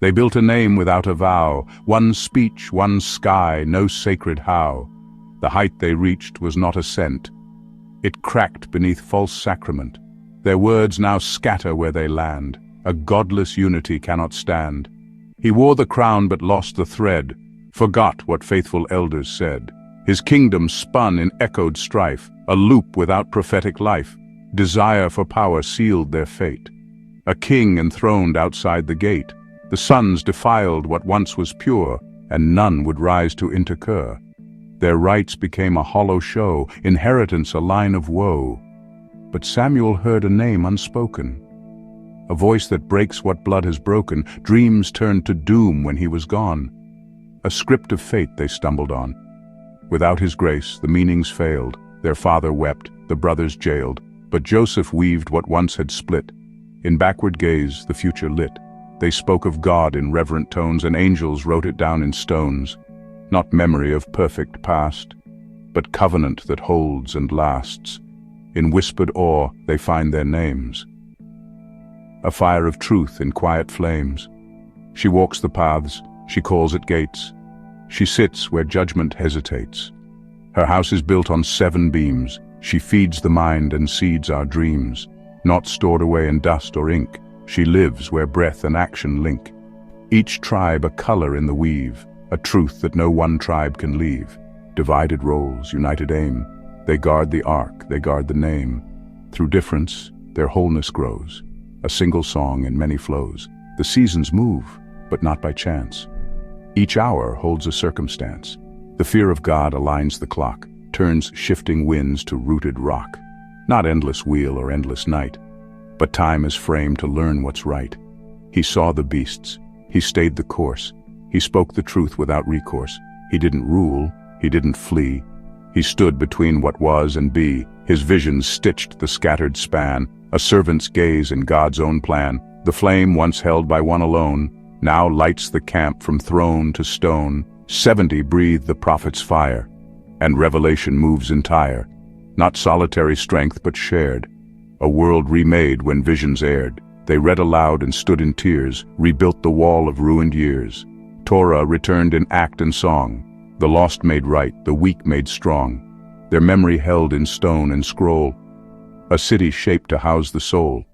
They built a name without a vow, one speech, one sky, no sacred how. The height they reached was not ascent. It cracked beneath false sacrament. Their words now scatter where they land. A godless unity cannot stand. He wore the crown but lost the thread, forgot what faithful elders said. His kingdom spun in echoed strife, a loop without prophetic life. Desire for power sealed their fate. A king enthroned outside the gate. The sons defiled what once was pure, and none would rise to intercur. Their rights became a hollow show, inheritance a line of woe. But Samuel heard a name unspoken, a voice that breaks what blood has broken. Dreams turned to doom when he was gone. A script of fate they stumbled on. Without his grace, the meanings failed. Their father wept, the brothers jailed. But Joseph weaved what once had split. In backward gaze, the future lit. They spoke of God in reverent tones, and angels wrote it down in stones. Not memory of perfect past, but covenant that holds and lasts. In whispered awe, they find their names. A fire of truth in quiet flames. She walks the paths, she calls at gates. She sits where judgment hesitates. Her house is built on 7 beams. She feeds the mind and seeds our dreams. Not stored away in dust or ink. She lives where breath and action link. Each tribe a color in the weave, a truth that no one tribe can leave. Divided roles, united aim. They guard the ark, they guard the name. Through difference, their wholeness grows. A single song in many flows. The seasons move, but not by chance. Each hour holds a circumstance. The fear of God aligns the clock, turns shifting winds to rooted rock. Not endless wheel or endless night, but time is framed to learn what's right. He saw the beasts. He stayed the course. He spoke the truth without recourse. He didn't rule. He didn't flee. He stood between what was and be. His vision stitched the scattered span, a servant's gaze in God's own plan. The flame once held by one alone now lights the camp from throne to stone. 70 breathe the prophet's fire, and revelation moves entire. Not solitary strength but shared. A world remade when visions aired. They read aloud and stood in tears, rebuilt the wall of ruined years. Torah returned in act and song. The lost made right, the weak made strong. Their memory held in stone and scroll. A city shaped to house the soul.